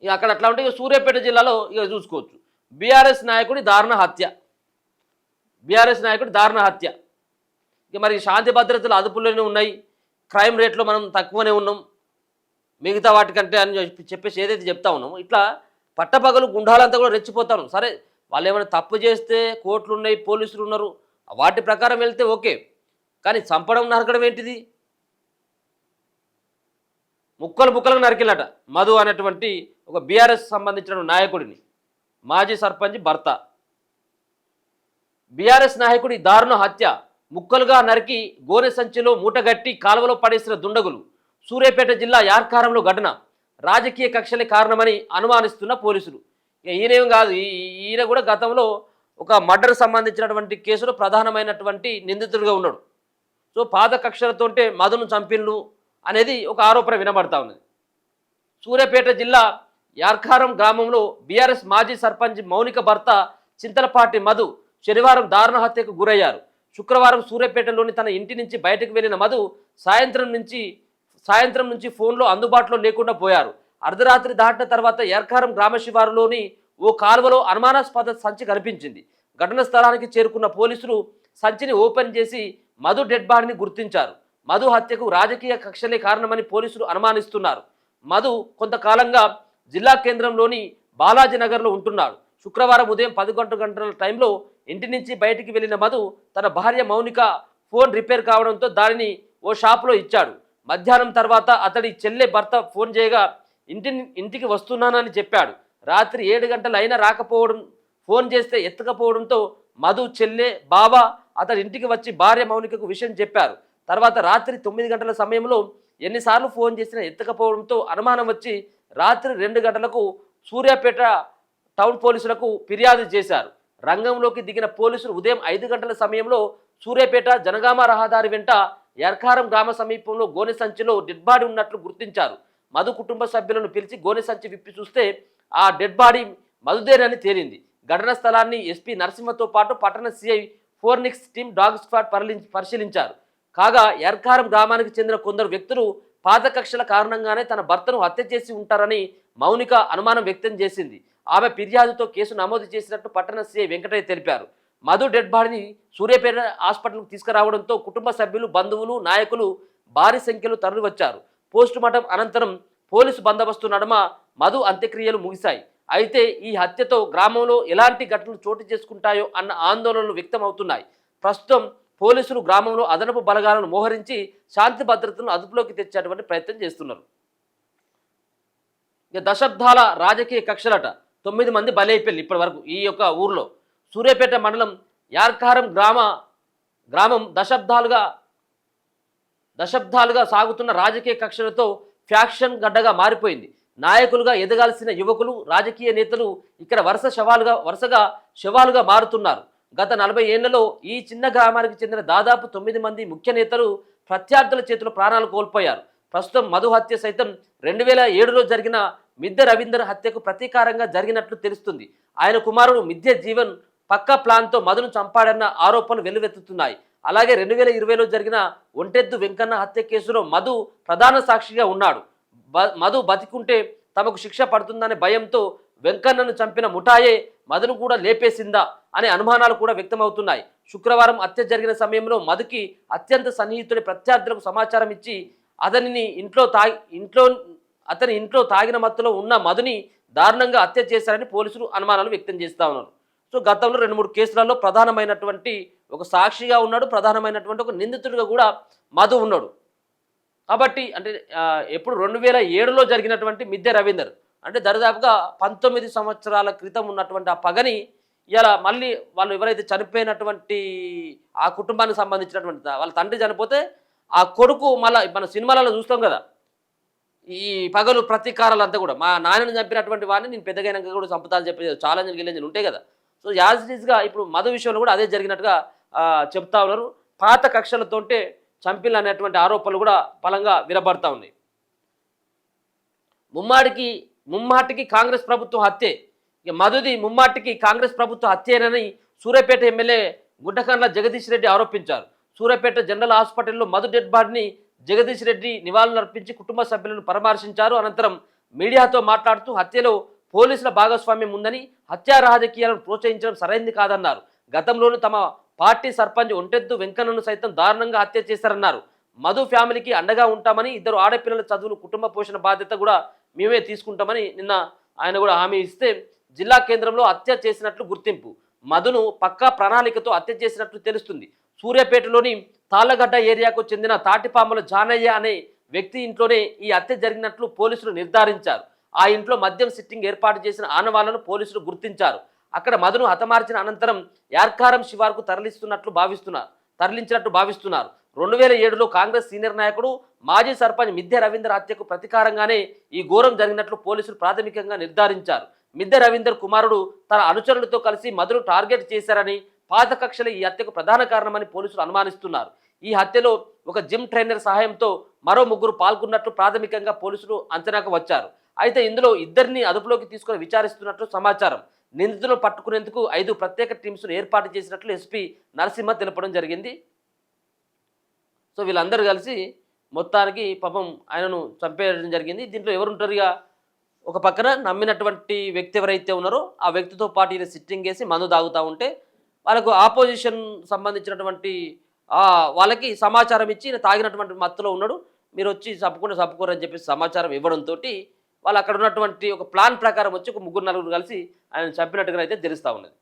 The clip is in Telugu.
ఇక అక్కడ అట్లా ఉంటే ఇక సూర్యాపేట జిల్లాలో ఇక చూసుకోవచ్చు. బీఆర్ఎస్ నాయకుడి దారుణ హత్య. బీఆర్ఎస్ నాయకుడి దారుణ హత్య. ఇక మరి శాంతి భద్రతలు అదుపులోనే ఉన్నాయి, క్రైమ్ రేట్లో మనం తక్కువనే ఉన్నాం మిగతా వాటికంటే అని చెప్పేసి ఏదైతే చెప్తా ఉన్నామో, ఇట్లా పట్టపగలు గుండాలంతా కూడా రెచ్చిపోతాను. సరే వాళ్ళు ఏమైనా తప్పు చేస్తే కోర్టులు ఉన్నాయి, పోలీసులు ఉన్నారు, వాటి ప్రకారం వెళ్తే ఓకే. కానీ చంపడం నరకడం ఏంటిది? ముక్కలు ముక్కలకు నరికిలట మధు అనేటువంటి ఒక బీఆర్ఎస్ సంబంధించిన నాయకుడిని, మాజీ సర్పంచ్ భర్త. బీఆర్ఎస్ నాయకుడి దారుణ హత్య, ముక్కలుగా నరికి గోనె సంచిలో మూటగట్టి కాలువలో పడేసిన దుండగులు. సూర్యాపేట జిల్లా యార్కారంలో ఘటన. రాజకీయ కక్షలే కారణమని అనుమానిస్తున్న పోలీసులు. ఈయనేం కాదు, ఈయన కూడా గతంలో ఒక మర్డర్ సంబంధించినటువంటి కేసులో ప్రధానమైనటువంటి నిందితుడిగా ఉన్నాడు. సో పాత కక్షలతోటే మధును చంపిన్లు అనేది ఒక ఆరోపణ వినబడతా ఉన్నది. సూర్యాపేట జిల్లా యార్కారం గ్రామంలో బీఆర్ఎస్ మాజీ సర్పంచ్ మౌనిక భర్త చింతలపాటి మధు శనివారం దారుణ హత్యకు గురయ్యారు. శుక్రవారం సూర్యాపేటలోని తన ఇంటి నుంచి బయటకు వెళ్లిన మధు సాయంత్రం నుంచి ఫోన్లో అందుబాటులో లేకుండా పోయారు. అర్ధరాత్రి దాటిన తర్వాత యార్కారం గ్రామ శివారులోని ఓ కాలువలో అనుమానాస్పద సంచి కనిపించింది. ఘటన స్థలానికి చేరుకున్న పోలీసులు సంచిని ఓపెన్ చేసి మధు డెడ్ బాడీని గుర్తించారు. మధు హత్యకు రాజకీయ కక్షలే కారణమని పోలీసులు అనుమానిస్తున్నారు. మధు కొంతకాలంగా జిల్లా కేంద్రంలోని బాలాజీ నగర్లో ఉంటున్నాడు. శుక్రవారం ఉదయం 11 గంటల టైంలో ఇంటి నుంచి బయటికి వెళ్లిన మధు తన భార్య మౌనిక ఫోన్ రిపేర్ కావడంతో దానిని ఓ షాపులో ఇచ్చాడు. మధ్యాహ్నం తర్వాత అతడి చెల్లె భర్త ఫోన్ చేయగా ఇంటికి వస్తున్నానని చెప్పాడు. రాత్రి 7 గంటలు అయినా రాకపోవడం, ఫోన్ చేస్తే ఎత్తకపోవడంతో మధు చెల్లె బావ అతడి ఇంటికి వచ్చి భార్య మౌనికకు విషయం చెప్పారు. తర్వాత రాత్రి 9 గంటల సమయంలో ఎన్నిసార్లు ఫోన్ చేసినా ఎత్తకపోవడంతో అనుమానం వచ్చి రాత్రి 2 గంటలకు సూర్యాపేట టౌన్ పోలీసులకు ఫిర్యాదు చేశారు. రంగంలోకి దిగిన పోలీసులు ఉదయం 5 గంటల సమయంలో సూర్యాపేట జనగామ రహదారి వెంట యార్కారం గ్రామ సమీపంలో గోనె సంచిలో డెడ్ బాడీ ఉన్నట్లు గుర్తించారు. మధు కుటుంబ సభ్యులను పిలిచి గోనె సంచి విప్పి చూస్తే ఆ డెడ్ బాడీ మధుదేనని తేలింది. ఘటనా స్థలాన్ని ఎస్పీ నరసింహతో పాటు పట్టణ సిఐ ఫోర్నిక్స్ టీమ్ డాగ్ స్క్వాడ్ పరిశీలించారు. కాగా యార్కారం గ్రామానికి చెందిన కొందరు వ్యక్తులు పాత కక్షల కారణంగానే తన భర్తను హత్య చేసి ఉంటారని మౌనిక అనుమానం వ్యక్తం చేసింది. ఆమె ఫిర్యాదుతో కేసు నమోదు చేసినట్టు పట్టణ సిఐ వెంకటయ్య తెలిపారు. మధు డెడ్ బాడీని సూర్యాపేట హాస్పిటల్కు తీసుకురావడంతో కుటుంబ సభ్యులు, బంధువులు, నాయకులు భారీ సంఖ్యలో తరలివచ్చారు. పోస్టుమార్టం అనంతరం పోలీసు బందోబస్తు నడుమ మధు అంత్యక్రియలు ముగిశాయి. అయితే ఈ హత్యతో గ్రామంలో ఎలాంటి ఘటనలు చోటు చేసుకుంటాయో అన్న ఆందోళనలు వ్యక్తం అవుతున్నాయి. ప్రస్తుతం పోలీసులు గ్రామంలో అదనపు బలగాలను మోహరించి శాంతి భద్రతలను అదుపులోకి తెచ్చేటువంటి ప్రయత్నం చేస్తున్నారు. ఇక దశాబ్దాల రాజకీయ కక్షలట, 9 మంది బలైపోయారు ఇప్పటి వరకు ఈ యొక్క ఊర్లో. సూర్యాపేట మండలం యార్కారం గ్రామం దశాబ్దాలుగా సాగుతున్న రాజకీయ కక్షలతో ఫ్యాక్షన్ గడ్డగా మారిపోయింది. నాయకులుగా ఎదగాల్సిన యువకులు, రాజకీయ నేతలు ఇక్కడ వరుసగా శవాలుగా మారుతున్నారు. గత 40 ఏళ్లలో ఈ చిన్న గ్రామానికి చెందిన దాదాపు 9 మంది ముఖ్య నేతలు ప్రత్యర్థుల చేతిలో ప్రాణాలు కోల్పోయారు. ప్రస్తుతం మధు హత్య సైతం 2007లో జరిగిన మిద్దె రవీందర్ హత్యకు ప్రతీకారంగా జరిగినట్లు తెలుస్తుంది. ఆయన కుమారుడు మిద్దె జీవన్ పక్కా ప్లాన్తో మధును చంపాడన్న ఆరోపణలు వెల్లువెత్తుతున్నాయి. అలాగే 2020లో జరిగిన ఒంటెద్దు వెంకన్న హత్య కేసులో మధు ప్రధాన సాక్షిగా ఉన్నాడు. మధు బతికుంటే తమకు శిక్ష పడుతుందనే భయంతో వెంకన్నను చంపిన ముఠాయే మధును కూడా లేపేసిందా అనే అనుమానాలు కూడా వ్యక్తమవుతున్నాయి. శుక్రవారం హత్య జరిగిన సమయంలో మధుకి అత్యంత సన్నిహితుడి ప్రత్యర్థులకు సమాచారం ఇచ్చి అతని ఇంట్లో తాగిన మత్తులో ఉన్న మధుని దారుణంగా హత్య చేశారని పోలీసులు అనుమానాలు వ్యక్తం చేస్తూ ఉన్నారు. సో గతంలో 2-3 కేసులలో ప్రధానమైనటువంటి ఒక సాక్షిగా ఉన్నాడు, ప్రధానమైనటువంటి ఒక నిందితుడిగా కూడా మధు ఉన్నాడు. కాబట్టి అంటే ఎప్పుడు 2007లో జరిగినటువంటి మిద్దె రవీందర్ అంటే దరిదాపుగా 19 సంవత్సరాల క్రితం ఉన్నటువంటి ఆ పగని ఇలా మళ్ళీ వాళ్ళు ఎవరైతే చనిపోయినటువంటి ఆ కుటుంబానికి సంబంధించినటువంటి వాళ్ళ తండ్రి చనిపోతే ఆ కొడుకు మళ్ళీ మన సినిమాలలో చూస్తాం కదా, ఈ పగలు ప్రతీకారాలు అంతా కూడా మా నాన్నని చంపినటువంటి వాడిని నేను పెద్దగైనాక కూడా చంపుతానని చెప్పి ఛాలెంజ్లు గిలెంజ్లు ఉంటాయి కదా. సో యాజ్ ఇట్ ఈస్గా ఇప్పుడు మధు విషయంలో కూడా అదే జరిగినట్టుగా చెప్తా ఉన్నారు. పాత కక్షలతోటే చంపిల్ అనేటువంటి ఆరోపణలు కూడా బలంగా వినబడతా ఉన్నాయి. ముమ్మాటికి కాంగ్రెస్ ప్రభుత్వం హత్యే. ఇక మధుది ముమ్మాటికి కాంగ్రెస్ ప్రభుత్వ హత్యేనని సూర్యాపేట ఎమ్మెల్యే గుడ్డకండ్ల జగదీష్ రెడ్డి ఆరోపించారు. సూర్యాపేట జనరల్ హాస్పిటల్లో మధు డెడ్ బాడీని జగదీష్ రెడ్డి నివాళులర్పించి కుటుంబ సభ్యులను పరామర్శించారు. అనంతరం మీడియాతో మాట్లాడుతూ హత్యలో పోలీసుల భాగస్వామ్యం ఉందని, హత్యా రాజకీయాలను ప్రోత్సహించడం సరైంది కాదన్నారు. గతంలోనూ తమ పార్టీ సర్పంచ్ ఒంటెద్దు వెంకన్నను సైతం దారుణంగా హత్య చేశారన్నారు. మధు ఫ్యామిలీకి అండగా ఉంటామని, ఇద్దరు ఆడపిల్లల చదువులు, కుటుంబ పోషణ బాధ్యత కూడా మేమే తీసుకుంటామని నిన్న ఆయన కూడా హామీ ఇస్తే, జిల్లా కేంద్రంలో హత్య చేసినట్లు గుర్తింపు, మధును పక్కా ప్రణాళికతో హత్య చేసినట్లు తెలుస్తుంది. సూర్యాపేటలోని తాళ్లగడ్డ ఏరియాకు చెందిన తాటిపాముల జానయ్య అనే వ్యక్తి ఇంట్లోనే ఈ హత్య జరిగినట్లు పోలీసులు నిర్ధారించారు. ఆ ఇంట్లో మద్యం సిట్టింగ్ ఏర్పాటు చేసిన ఆనవాళ్లను పోలీసులు గుర్తించారు. అక్కడ మధును హతమార్చిన అనంతరం యార్కారం శివారుకు తరలించినట్టు భావిస్తున్నారు. 2007లో కాంగ్రెస్ సీనియర్ నాయకుడు మాజీ సర్పంచ్ మిద్దె రవీందర్ హత్యకు ప్రతీకారంగానే ఈ ఘోరం జరిగినట్లు పోలీసులు ప్రాథమికంగా నిర్ధారించారు. మిద్దె రవీందర్ కుమారుడు తన అనుచరులతో కలిసి మధును టార్గెట్ చేశారని, పాత కక్షలే ఈ హత్యకు ప్రధాన కారణమని పోలీసులు అనుమానిస్తున్నారు. ఈ హత్యలో ఒక జిమ్ ట్రైనర్ సహాయంతో మరో 3 పాల్గొన్నట్లు ప్రాథమికంగా పోలీసులు అంచనాకు వచ్చారు. అయితే ఇందులో ఇద్దరిని అదుపులోకి తీసుకుని విచారిస్తున్నట్లు సమాచారం. నిందితులను పట్టుకునేందుకు 5 ప్రత్యేక టీమ్స్ను ఏర్పాటు చేసినట్లు ఎస్పీ నరసింహ తెలపడం జరిగింది. సో వీళ్ళందరూ కలిసి మొత్తానికి పాపం ఆయనను చంపేయడం జరిగింది. దీంట్లో ఎవరుంటారు? ఇక ఒక పక్కన నమ్మినటువంటి వ్యక్తి ఎవరైతే ఉన్నారో ఆ వ్యక్తితో పాటు ఈయన సిట్టింగ్ వేసి మందు తాగుతూ ఉంటే, వాళ్ళకు ఆపోజిషన్ సంబంధించినటువంటి వాళ్ళకి సమాచారం ఇచ్చి ఈయన తాగినటువంటి మత్తులో ఉన్నాడు, మీరు వచ్చి చంపుకోరని చెప్పేసి సమాచారం ఇవ్వడంతో వాళ్ళు అక్కడ ఉన్నటువంటి ఒక ప్లాన్ ప్రకారం వచ్చి ఒక 3-4 కలిసి ఆయన చంపినట్టుగా అయితే తెలుస్తూ ఉన్నది.